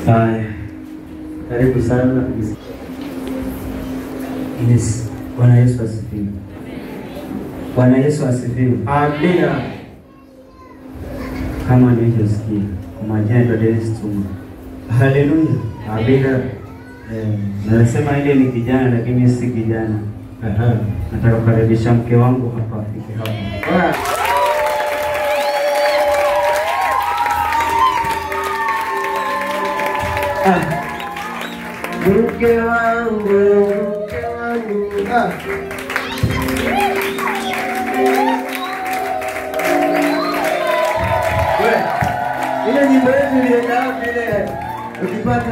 Haya, karibu sana. Yes, Bwana Yesu asifiwe. Bwana Yesu asifiwe. Amina. Kama nilivyosikia, kwa majina ya Dennis Tuma. Haleluya. Amina. Nasema ile ni kijana lakini si kijana. Nataka kukaribisha mke wangu hapa afike hapa. Mke wangu. Ile nyimbo yetu ile ndio ile ukipata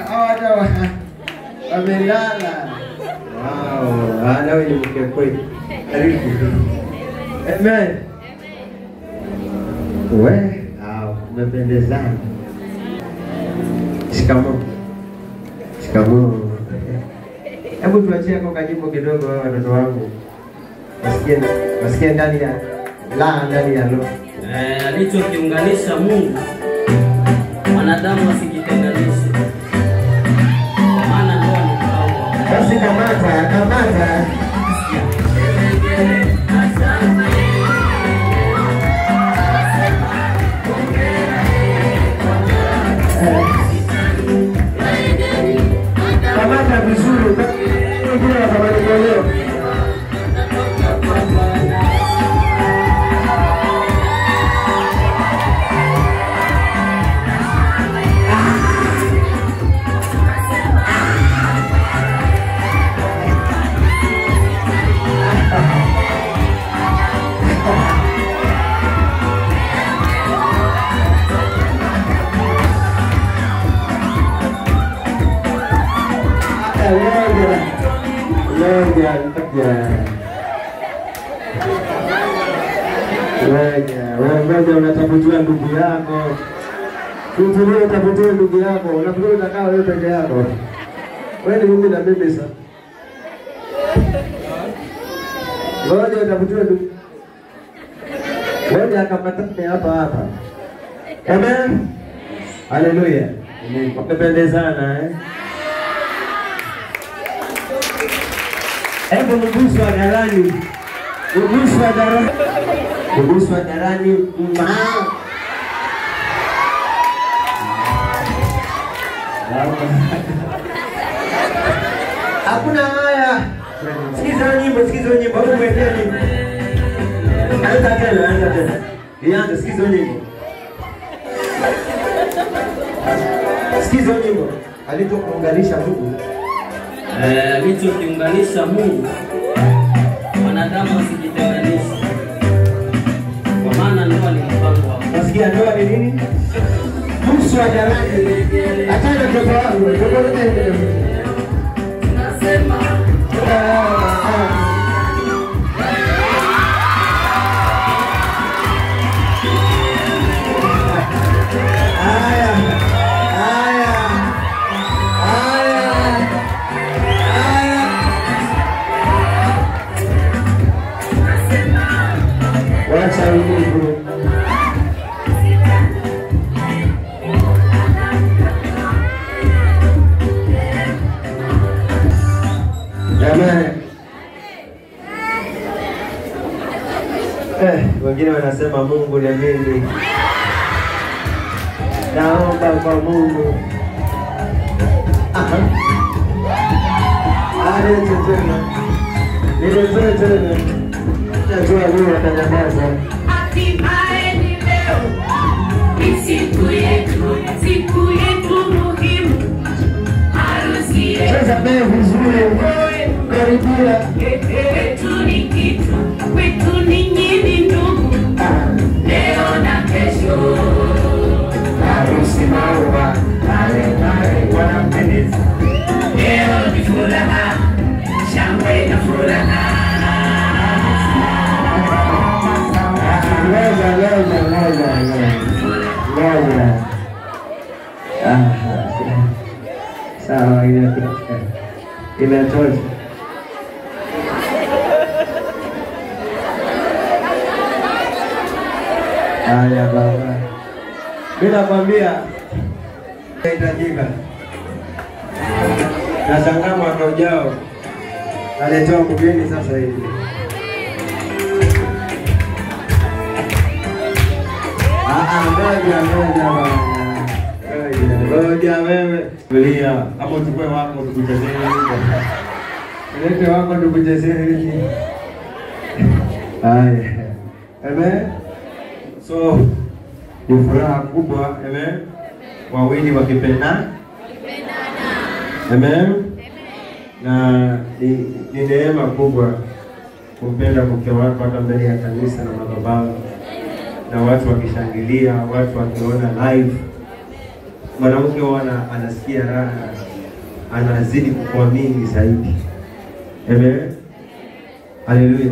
hawata wamelala. Wow, ana wewe ni mke kweli. Karibu. Amen. Wewe, umependezana. Shikamoo. Shikamoo. Hebu tuachie kwa kajimbo kidogo watoto wangu. Wasikie ndani ya roho. Alichokiunganisha Mungu, wanadamu wasikitenganishe. Kwa maana ndoa ni kawa. Basi kamata. Kamata vizuri. Ndio kama leo. Wewe unatafutia ndugu yako. Wewe unatafutia ndugu yako. Unafikiri utakaa wewe peke yako? Wewe ni mimi na mimi sasa. Wewe utafutia ndugu. Wewe akapata hapa. Amen. Haleluya. Wapendezana Hebu mguso wa darani. Mguso wa darani. Hakuna haya. Sikiza nyimbo. Hebu mwekea nyimbo. Anza tena. Ianze sikiza nyimbo. Sikiza nyimbo. Alichokuunganisha Mungu. Alichokiunganisha Mungu, wanadamu wasikitenganishe. Kwa maana ndoa ni mpango wa Mungu. Nasikia ndoa ni nini? Mguso wa darani. Achana mtoto wangu. Nasema wacha Mungu. Amen. Wengine wanasema Mungu ni nini? Naomba kwa Mungu. Nilitoa tena. Najua leo atanyamaza. Hatimaye ni leo. Ni siku yetu muhimu. Harusi yetu. Cheza naye vizuri. Karibia. Kwetu ni kitu. Kwetu ni nyinyi ndugu. Leo na kesho. Harusi maua. Pale wanapendeza. Leo ni furaha. Shangwe na furaha. Ngoja. Sawa, inatosha. Haya baba. Mimi nakwambia inahitajika. Nashangaa mwaka ujao aletoa mgeni sasa hivi. Ngoja wewe. Kulia, hapo tukue wako tukuchezee wimbo. Lete wako tukuchezee wimbo. Haya. Amen. So ni furaha kubwa, amen. Wawili wakipendana. Amen. Na ni neema kubwa kumpenda mke wako hata mbele ya kanisa na madhabahu. Na watu wakishangilia, watu wakiona live, mwanamke wana anasikia raha, anazidi kuamini zaidi. Amen. Haleluya.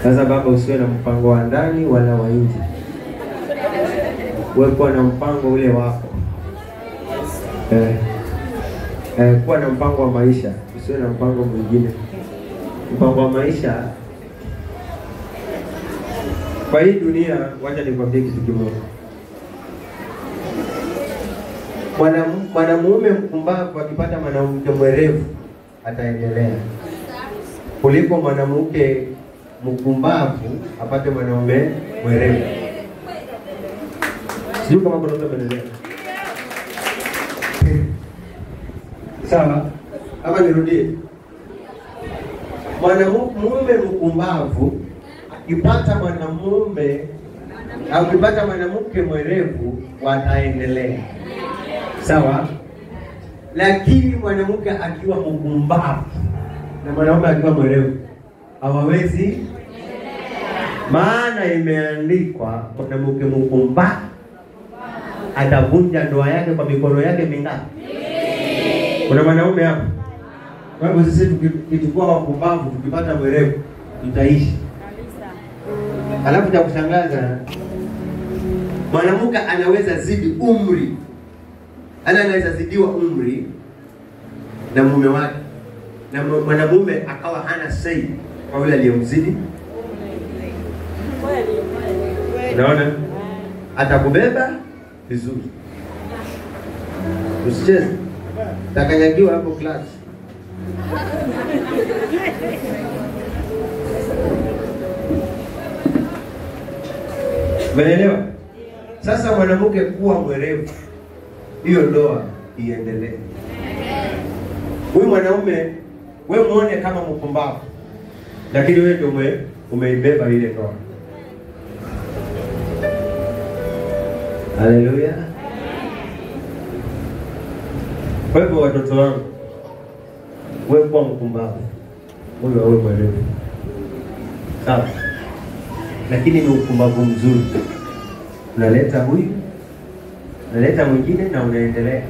Sasa baba, usiwe na mpango wa ndani wala wa nje. Wewe kuwa na mpango ule wako. Kuwa na mpango wa maisha, usiwe na mpango mwingine. Mpango wa maisha kwa hii dunia, wacha nikwambie kitu kimoja. Mwanamume mpumbavu akipata mwanamke mwerevu ataendelea, kuliko mwanamke mpumbavu apate mwanaume mwerevu. Sijui kama kuna mtu anaelewa. Sawa? Hapa nirudie. Mwanamume mpumbavu akipata mwanamume au akipata mwanamke mwerevu wataendelea. Sawa? Lakini mwanamke akiwa mpumbavu na mwanaume akiwa mwerevu hawawezi. Maana imeandikwa mwanamke mpumbavu atavunja ndoa yake kwa mikono yake mingapi? Kuna mwanaume hapa. Kwa hivyo sisi tukichukua wapumbavu tukipata mwerevu tutaishi. Alafu cha kushangaza, mwanamke anaweza zidi umri. Anaweza zidiwa umri na mume wake. Na mwanamume akawa hana say kwa yule aliyemzidi. Unaona? Atakubeba vizuri. Usicheze. Takanyagiwa hapo class. Umeelewa? Sasa mwanamke kuwa mwerevu, hiyo ndoa iendelee. Wewe mwanaume, wewe muone kama mpumbavu, lakini wewe ndio umeibeba ile ndoa. Haleluya. Kwa hivyo watoto wangu, wewe kuwa mpumbavu, wewe mwerevu. Sawa? Lakini ni upumbavu mzuri. Unaleta huyu, unaleta mwingine na unaendelea.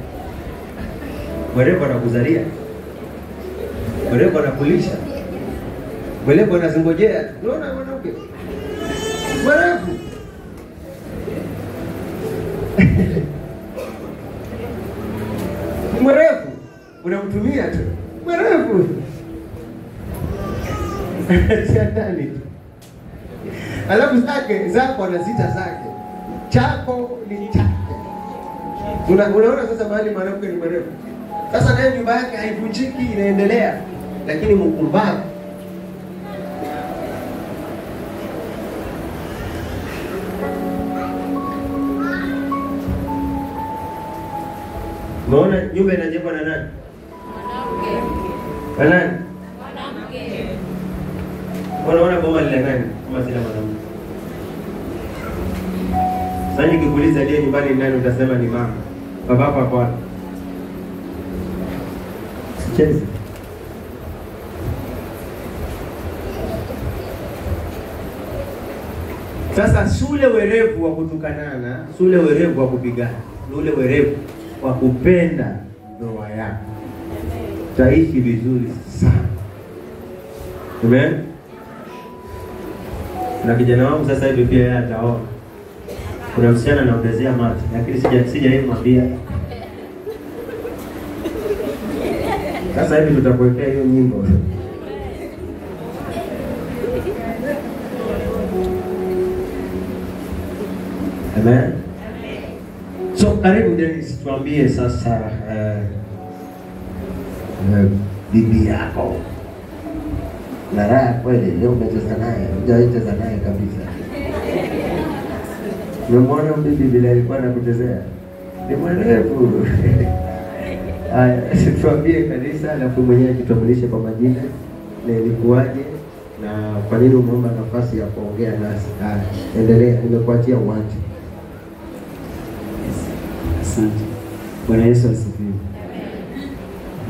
Mwerevu anakuzalia. Mwerevu anakulisha. Mwerevu anazingojea. Unaona mwanamke? Mwerevu. Mwerevu. Unamtumia tu. Mwerevu. Shetani. Alafu zako anazita zake. Chako ni chake. Unaona sasa mahali mwanamke ni mwerevu. Sasa naye nyumba yake haivunjiki, inaendelea. Lakini mpumbavu unaona nyumba inajengwa na nani? Mwanamke. Nani? Mwanamke. Unaona boma lile nani? Kama sila mwanamke. Sasa nikikuuliza je, nyumbani nani utasema ni mama. Baba hapa kwa. Sicheze. Sasa shule werevu wa kutukanana, shule werevu wa kupigana, shule werevu wa kupenda ndoa yako. Taishi vizuri sana. Amen. Na kijana wangu sasa hivi pia yeye ataoa. Kuna msichana anaongezea mate, lakini sijaimwambia. Sasa hivi tutakuwekea hiyo nyimbo. Amen. So karibu Dennis, tuambie sasa bibi yako na raha kweli leo umecheza naye, hujacheza naye kabisa. Umemwona bibi bila alikuwa anakuchezea? Ni mrefu. Tuambie kanisa, alafu mwenyewe jitambulishe kwa majina na ilikuwaje na kwa nini umeomba nafasi ya kuongea nasi. Endelea, nimekuachia uwanja. Asante. Bwana Yesu asifiwe.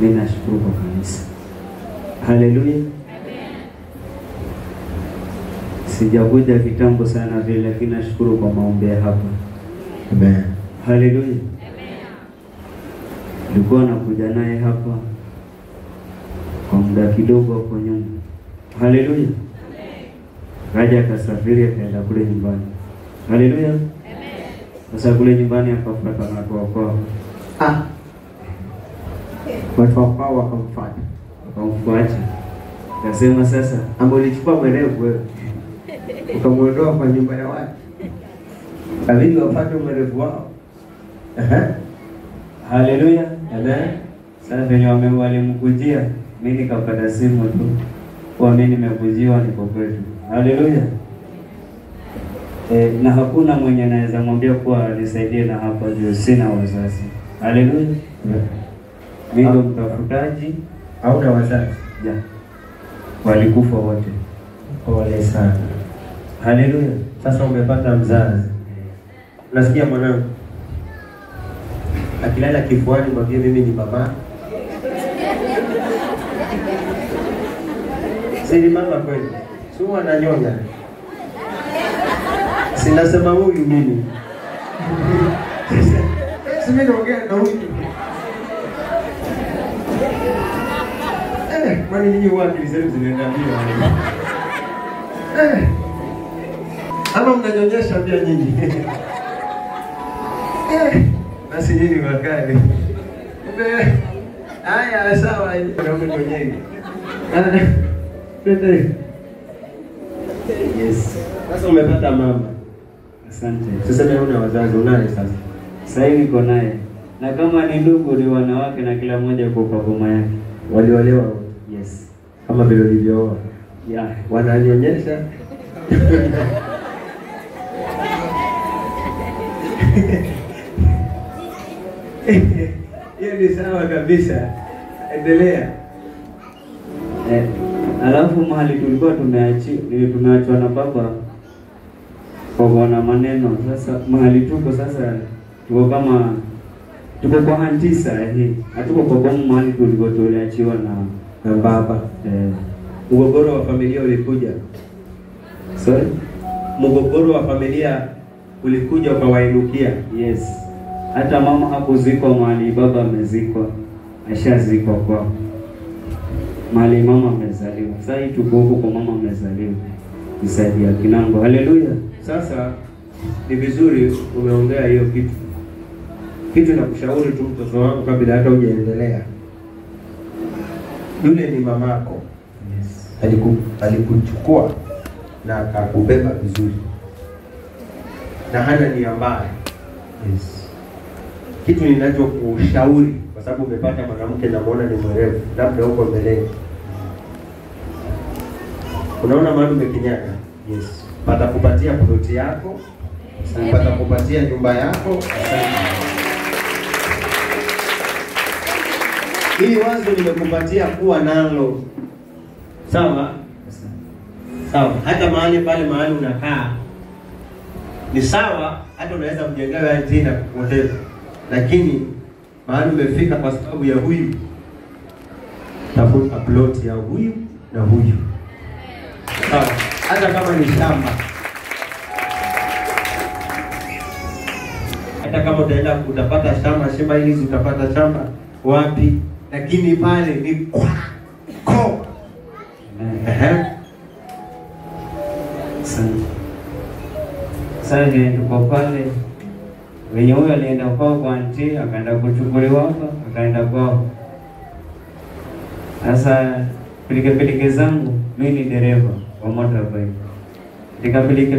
Mimi nashukuru kwa kanisa. Haleluya. Sijakuja kitambo sana vile, lakini nashukuru kwa maombi hapa. Amen. Haleluya. Nilikuwa nakuja naye hapa kwa muda kidogo hapo nyuma. Haleluya. Kaja akasafiri akaenda kule nyumbani. Haleluya. Sasa kule nyumbani akafuata na watu wao. Watu wao wakamfuata. Wakamfuata. Akasema sasa, ulichukua mwerevu wewe. Ukamuondoa kwa nyumba ya watu. Kabidi wafuate mwerevu wao. Haleluya. Amen. Sasa venye walimkujia, mimi nikapata simu tu. Kwa mimi nimekujiwa niko kwetu. Haleluya. Na hakuna mwenye anaweza mwambia kuwa nisaidie na hapa juu sina wazazi. Haleluya. Mimi ndo mtafutaji au na wazazi. Ja. Walikufa wote. Pole sana. Haleluya. Sasa umepata mzazi. Unasikia mwanangu? Akilala kifuani mwambie mimi ni mama. Si mama kweli. Sio ananyonya. Sinasema huyu mimi. Sisi naongea na huyu. Kwani ninyi wapi zenu zinaenda mbio? Ama mnanyonyesha pia nyinyi? Basi nyinyi wakali. Haya sawa, ndio mwenyewe. Yes. Sasa umepata mama. Asante. Sasa leo una wazazi, unaye sasa? Sasa hivi niko naye. Na kama ni ndugu ni wanawake na kila mmoja yuko kwa boma yake. Waliolewa? Yes. Kama vile ulivyooa. Yeah. Wananyonyesha. Hiyo ni sawa kabisa. Endelea. Alafu mahali tulikuwa tumeachwa na baba kwa bwana maneno. Sasa mahali tuko sasa tuko kwa hantisa hatuko kwa bomu mahali tulikuwa tuliachiwa na baba. Mgogoro wa familia ulikuja. Sorry? Mgogoro wa familia ulikuja ukawainukia. Yes. Hata mama hakuzikwa mahali baba amezikwa. Ashazikwa kwa mahali mama amezaliwa. Sasa tuko huko kwa mama amezaliwa. Nisaidia kinango. Haleluya. Sasa ni vizuri umeongea hiyo kitu. Kitu na kushauri tu mtoto wangu kabla hata hujaendelea. Yule ni mamako. Yes. Alikuchukua na akakubeba vizuri. Na hana nia mbaya. Yes. Kitu ninachokushauri kwa sababu umepata mwanamke na muona ni mwerevu, labda huko mbele. Unaona mahali umekinyaka? Yes. Pata kupatia ploti yako, pata kupatia nyumba yako. Hili wazo nimekupatia kuwa nalo. Sawa? Sawa. Hata mahali pale mahali unakaa ni sawa, hata unaweza kujenga tena kupoteza. Lakini mahali umefika kwa sababu ya huyu, tafuta plot ya huyu na huyu. Sawa. Hata kama ni shamba. Hata kama utaenda utapata shamba hizi utapata shamba wapi? Lakini pale ni kwako. Sasa tuko pale. Wenye huyo alienda kwao kwa auntie, akaenda kuchukuliwa hapa, akaenda kwao. Sasa pilike zangu, mimi ni dereva wa motorbike.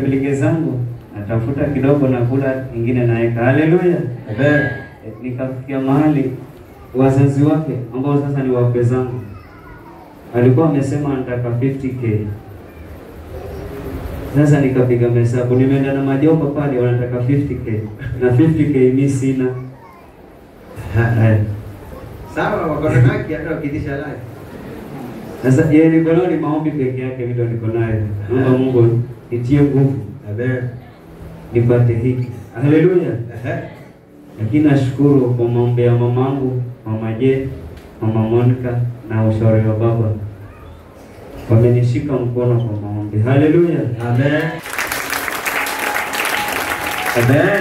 Pilike zangu natafuta kidogo na kula, ingine naeka. Haleluya. Amen. Nikafikia mahali wazazi wake ambao sasa ni wakwe zangu alikuwa amesema nataka 50k. Sasa nikapiga hesabu, nimeenda na majomba pale wanataka 50k na 50k mimi sina. Sawa, wako na haki hata wakitisha lai. Sasa yeye niko ni maombi peke yake ndio niko naye. Naomba Mungu nitie nguvu. Amen. Nipate hiki. Haleluya. Lakini nashukuru kwa maombi ya mamangu, mama Je, mama Monica na ushauri wa baba. Wamenishika mkono kwa maombi. Haleluya. Amen. Amen.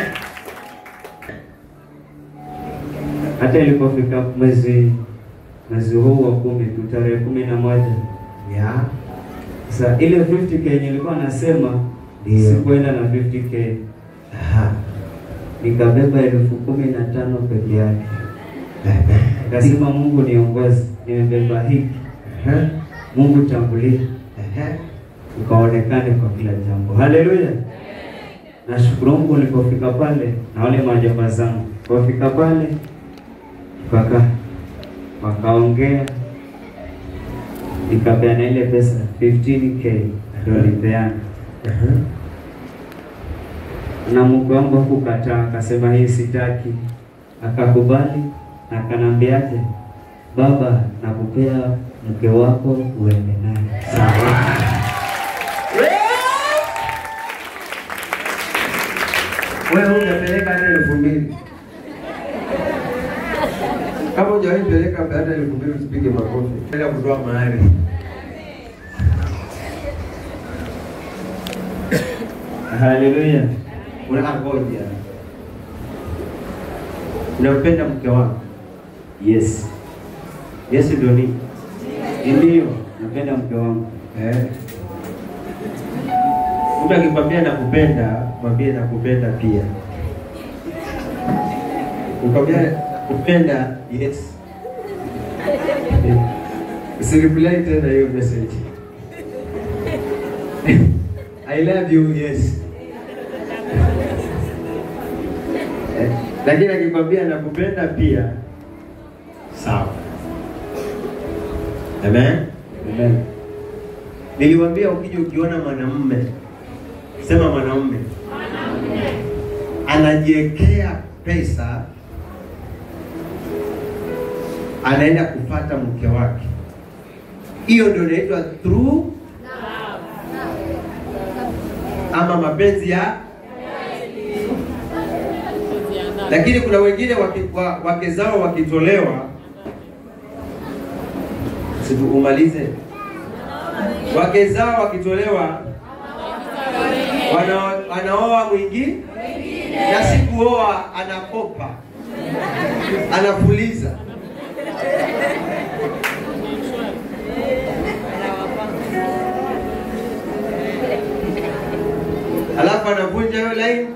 Hata ilipofika mwezi huu wa 10 tu tarehe 11. Yeah. Sasa ile 50k nilikuwa nasema sikuenda na 50k. Nikabeba 15,000 peke yake. Nikasema Mungu niongoze, nimebeba hiki. Mungu tangulia. Ukaonekane kwa kila jambo. Haleluya. Nashukuru Mungu nilipofika pale na wale majomba zangu. Nilipofika pale wakaongea, nikapeana ile pesa 15k ndio nilipeana. Na Mungu wangu hakukataa, akasema hii sitaki. Akakubali na akanambiaje, baba nakupea mke wako uende naye. Sawa. Wewe unapeleka hata 2,000. Kama hujawahi peleka hata 2,000 usipige makofi. Bila kutoa mahari. Haleluya. Unangoja. Unampenda mke wako? Yes. Yes ndio nini? Ndio, napenda mke wangu. Mtu akikwambia nakupenda, mwambie nakupenda pia. Ukamwambia nakupenda, yes. Usireply tena hiyo message. I love you, yes. Lakini akikwambia nakupenda pia, sawa. Amen. Amen. Niliwaambia ukija ukiona mwanamume, sema mwanamume anajiwekea pesa, anaenda kupata mke wake, hiyo ndio inaitwa true love ama mapenzi ya. Lakini kuna wengine wake zao wakitolewa, umalize, wake zao wakitolewa wanaoa mwingine na si kuoa, anakopa, anafuliza. Alafu anavunja hiyo line.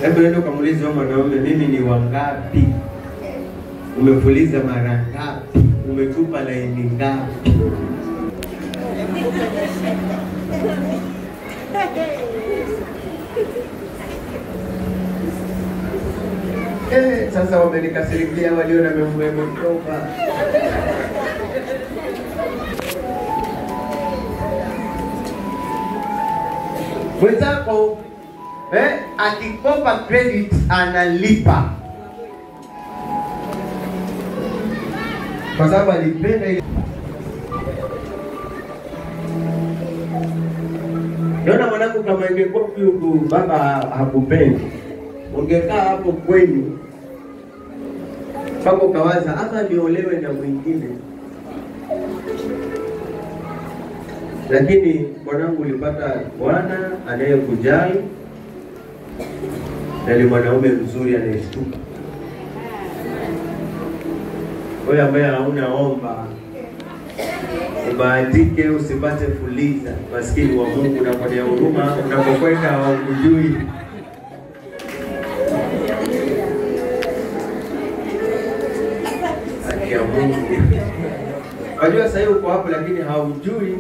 Hebu nenda kamuulize huyo mwanaume, mimi ni wangapi? Umefuliza mara ngapi? Umetupa laini ngapi? Sasa wamenikasirikia walio na mefuemo mtopa. Mwenzako akikopa credit analipa, kwa sababu alipenda ile. Naona mwanangu, kama ingekuwa huyu baba hakupendi, ungekaa hapo kwenu mpaka ukawaza hata niolewe na mwingine. Lakini mwanangu, ulipata bwana anayekujali na ni mwanaume mzuri anayeshtuka. Wewe ambaye hauna omba, ubahatike usipate fuliza. Maskini wa Mungu, unaponea huruma, unapokwenda hawakujui. ya Mungu. Wajua sasa uko hapo lakini haujui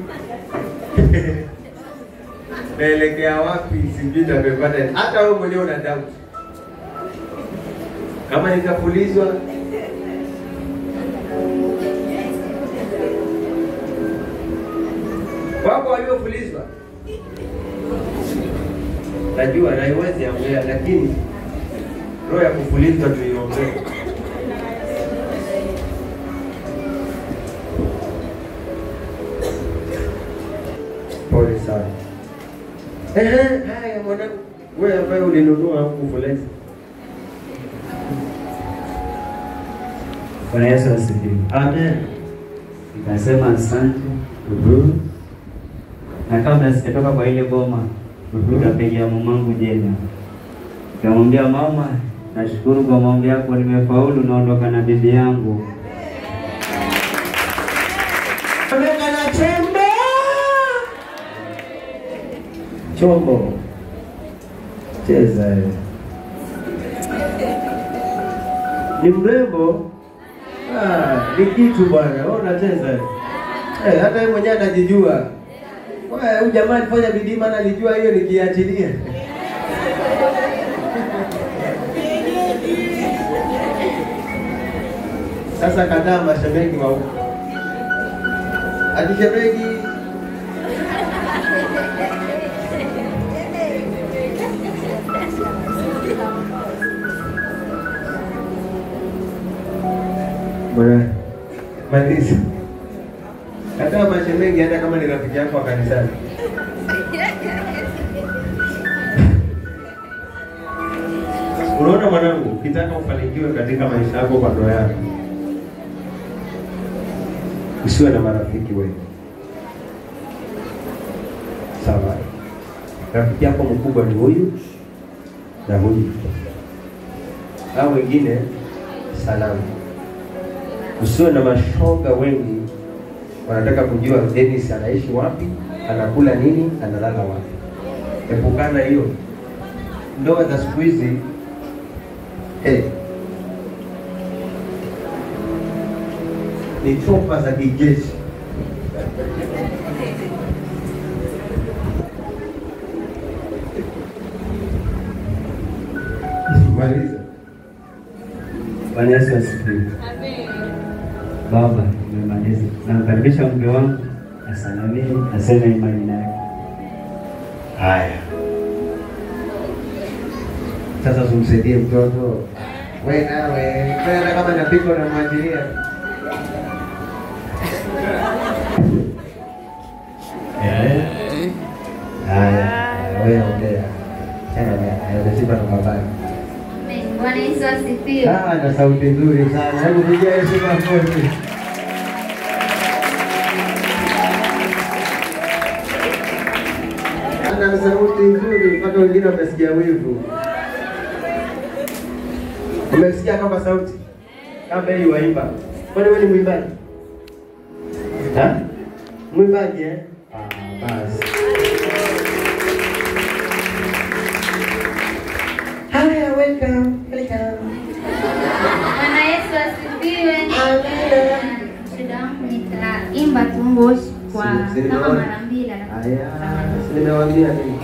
naelekea wapi, sijui nimepata. Hata wewe mwenyewe una doubt. Kama nikafulizwa wako waliofulizwa. Najua na haiwezi ongea lakini roho ya kufulizwa tuiombee. Pole sana. Haya mwanangu, wewe ambaye ulinunua huku fulani. Bwana Yesu asifiwe. Amen. Nikasema asante. Na kabla sijatoka kwa ile boma, nikapigia mamangu jana. Nikamwambia mama, nashukuru kwa maombi yako nimefaulu, naondoka na bibi yangu. Ondoka na chombo. Cheza. Ni mrembo. Ni kitu bwana. Wewe unacheza. Hata yeye mwenyewe anajijua. Wewe huyu jamaa alifanya bidii maana alijua hiyo nikiachilia. Sasa kataa mashemeji wa huko. Adishemeji bwana maliza. Kataa mashemeji hata kama ni rafiki yako wa kanisani. Unaona mwanangu, ukitaka ufanikiwe katika maisha yako kwa ndoa yako, usiwe na marafiki wengi. Sawa. Rafiki yako mkubwa ni huyu na huyu. Hao wengine salamu. Usiwe na mashoga wengi wanataka kujua Dennis anaishi wapi, anakula nini, analala wapi. Epukana hiyo. Ndoa za siku hizi ni chopa za kijeshi. Maliza. Bwana Yesu asifiwe. Amen. Baba, nimemaliza. Namkaribisha mke wangu asalimie, aseme imani naye. Haya. Sasa tumsaidie mtoto. Wewe nawe, kama napiko na mwajilia. Wewe ongea. Anasema na baba. Bwana Yesu asifiwe. Na sauti nzuri sana. Hebu pigia Yesu makofi. Ana sauti nzuri mpaka wengine wamesikia wivu. Umesikia kama sauti? Kama yeye waimba. Kwani wewe ni mwimbaji? Mwimbaji basi. Haya, welcome. Bwana Yesu asifiwe. Nitaimba tu kwa kama mara mbili. Haya, nimewaambia nini?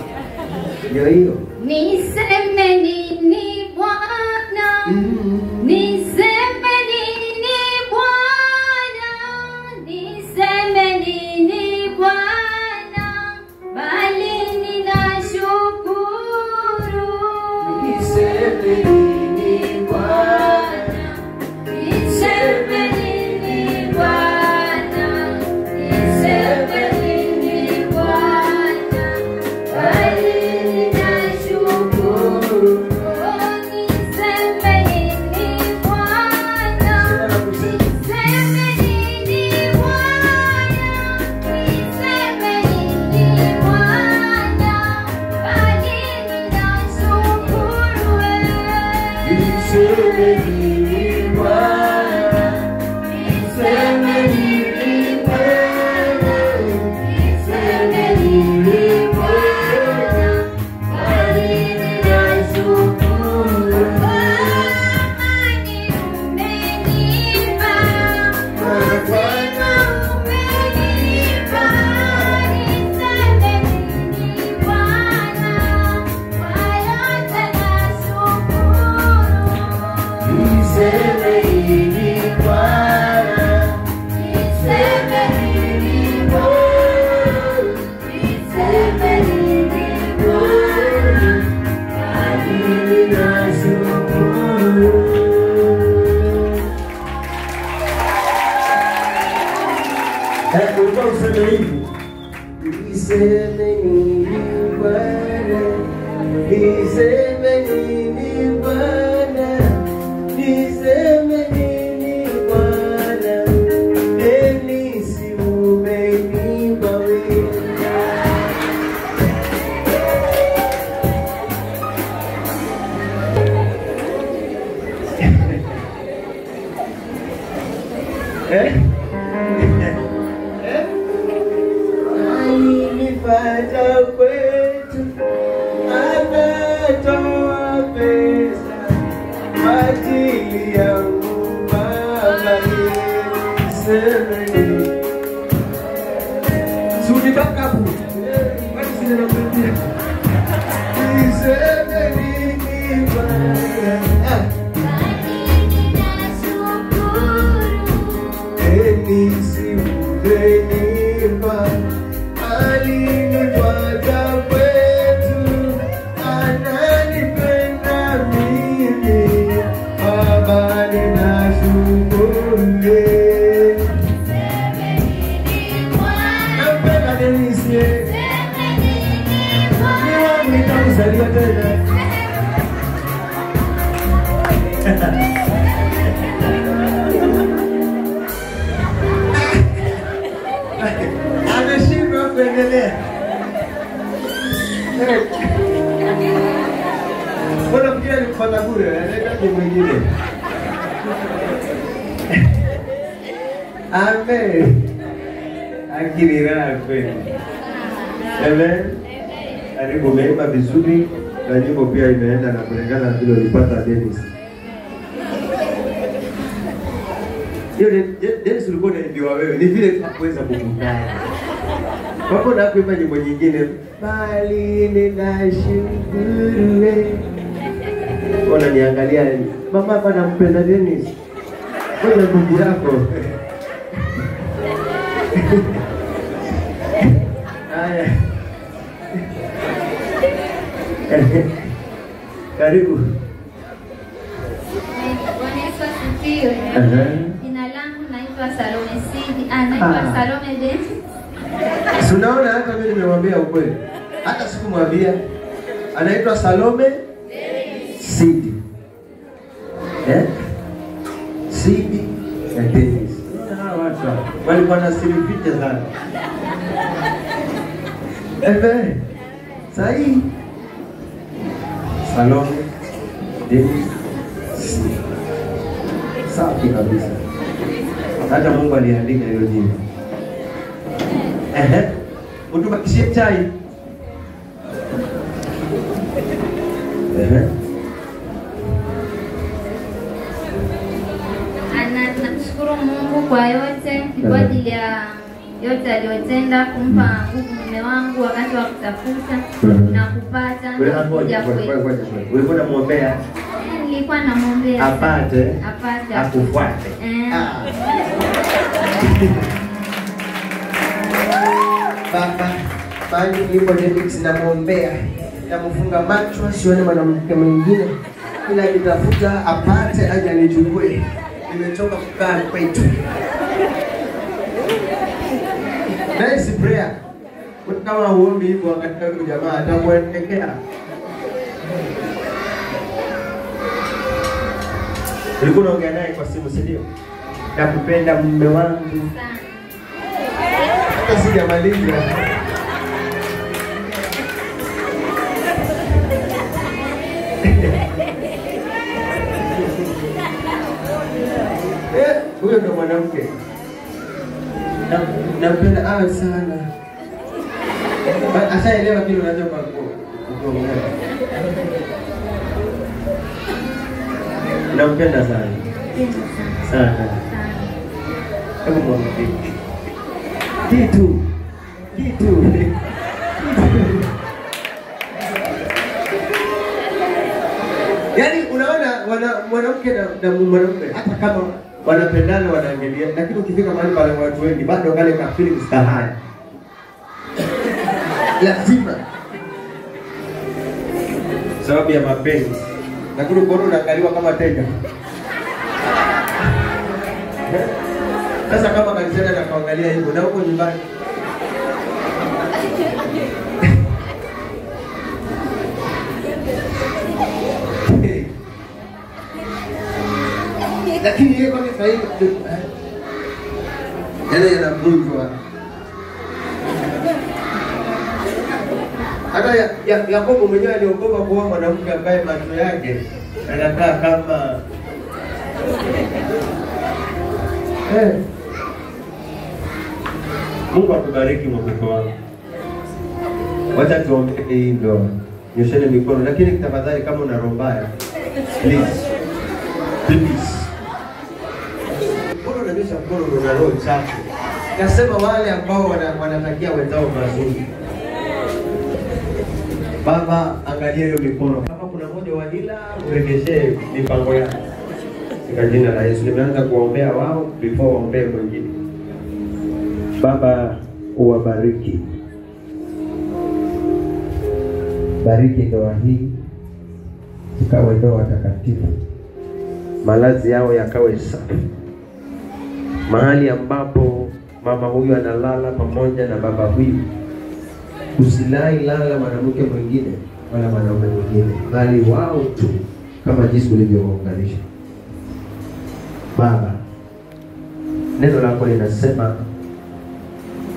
Ndio hiyo. Niseme nini Bwana? Niseme nini Bwana? Niseme nini Bwana? Bali ninashukuru. Niseme nini Bwana? Niseme nini Bwana? Niseme nini Bwana? Bali ninashukuru. Ulikuwa useme hivi. Niseme nini Bwana? Niseme nini Bwana? Niseme nini Bwana? Nisi umenipa wewe. Alipata kwetu, akatoa pesa kwa ajili yangu Baba. Niseme nini? Sudi bakabu. Watu sisi tunakwambia. Niseme nini Bwana? Nisi umenipa, alinipata kwetu, ananipenda mimi, Baba ninashukuru. Nampenda Denisi, ni wangu nitamzaliwa tena. Ameshindwa kuendelea. Mbona mkia ni kupata bure? Anataka mwingine. Amen. Akili raha kweli. Amen. Karibu umeimba vizuri na nyimbo pia imeenda na kulingana na vile ulipata Dennis. Hiyo Dennis ulikuwa unaimbiwa wewe, ni vile tunakuweza kukutana. Wako na kuimba nyimbo nyingine, bali ninashukuru wewe. Ona niangalia, mama hapa nampenda Dennis. Wewe ndugu yako. Haya. Karibu. Bwana Yesu asifiwe. Jina langu naitwa Salome Sidi. Naitwa Salome Dennis. Unaona hata mimi nimemwambia ukweli. Hata sikumwambia. Anaitwa Salome Sidi. Sidi na Dennis. Watu walikuwa na siri ficha sana. Sahi. Salome Dennis. Safi kabisa. Hata Mungu aliandika hilo jina. Utubakishie chai. Namshukuru Mungu kwa yote, kwa ajili ya yote aliyotenda, kumpa nguvu mume wangu wakati wa kutafuta na kupata na kuja kwetu. Ulikuwa unamwombea? Nilikuwa namwombea apate akufuate. Baba, bali nilipo Dennis namwombea, namfunga macho asione mwanamke mwingine, ila nitafuta apate aje anichukue. Nimetoka kukaa kwetu. Nice prayer. Kama huombi hivyo wakati huyo jamaa atakuelekea. Ulikuwa unaongea naye kwa simu, si ndio? Nakupenda mume wangu. Hata sijamaliza. Huyo ndo mwanamke. Napenda sana. Ashaelewa kile unachopa kuongea. Nampenda sana. Sana. Hebu mwambie. Kitu. Yaani unaona mwanamke na mwanaume hata kama wanapendana wanaangalia, lakini ukifika mahali pale watu wengi bado kale ka feelings kahaya. Lazima sababu ya mapenzi. Lakini unaona unaangaliwa kama tega. Sasa kama kanisani atakaangalia hivyo na huko nyumbani. Lakini yeye kwa faida yale yanavunjwa. Hata Yakobo mwenyewe aliogopa kuoa mwanamke ambaye macho yake anakaa kama Mungu akubariki mtoto wangu. Wacha tuombe hii ndoa. Nyosheni mikono, lakini tafadhali kama una roho mbaya, please. Mkono unanyosha mkono una roho chafu. Nasema wale ambao wanatakia wenzao mazuri. Baba, angalia hiyo mikono. Kama kuna mmoja wa hila, urejeshe mipango yako. Kwa jina la Yesu nimeanza kuombea wao before waombee mwingine. Baba, uwabariki. Bariki ndoa hii, ikawe ndoa takatifu. Malazi yao yakawe safi. Mahali ambapo mama huyu analala pamoja na baba huyu, usilai lala mwanamke mwingine wala mwanaume mwingine, bali wao tu kama jinsi ulivyowaunganisha. Baba, neno lako linasema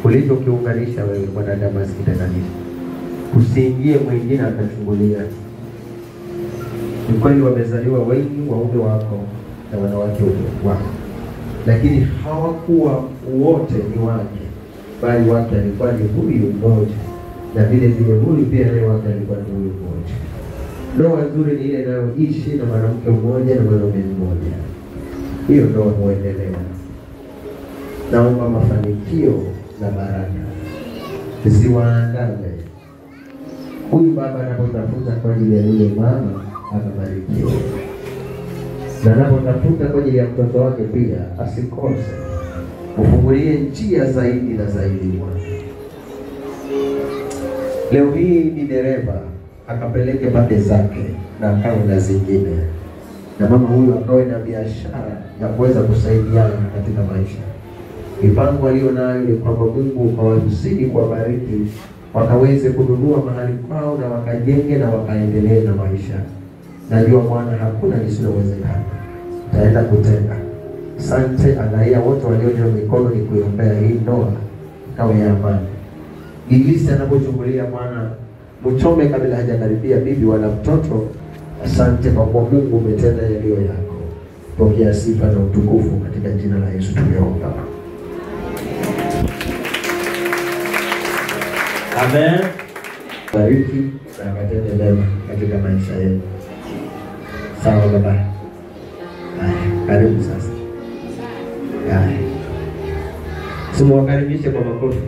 ulivyokiunganisha wewe mwanadamu asikitenganishe. Usiingie mwingine akachungulia. Ni kweli wamezaliwa wengi waume wako na wanawake wako, lakini hawakuwa wote ni wake, bali wake alikuwa ni huyu mmoja, na vile vile huyu pia naye wake alikuwa ni huyu mmoja. Ndoa nzuri ni ile inayoishi na mwanamke mmoja na mwanaume mmoja. Hiyo ndoa huendelea. Naomba mafanikio na baraka zisiwaandame. Huyu baba anapotafuta kwa ajili ya yule mama akabarikiwa, na anapotafuta kwa ajili ya mtoto wake pia asikose. Ufungulie njia zaidi na zaidi. Leo hii ni dereva akapeleke pande zake na akawe na zingine, na mama huyu akawe na biashara ya kuweza kusaidiana katika maisha. Mipango aliyo nayo ni kwamba Mungu ukawazidi kuwabariki, wakaweze kununua mahali kwao na wakajenge na wakaendelee na maisha. Najua Bwana hakuna lisilowezekana. Taenda kutenda. Asante. Angalia wote walionyosha mikono ni kuiombea hii ndoa kawe ya amani. Ibilisi anapochungulia Bwana, mchome kabla hajakaribia bibi wala mtoto. Asante kwa kuwa Mungu umetenda yaliyo yako. Pokea sifa na utukufu katika jina la Yesu tumeomba. Amen. Bariki na katende mema katika maisha yetu. Sawa baba. Karibu sasa. Simuwakaribishe kwa makofi.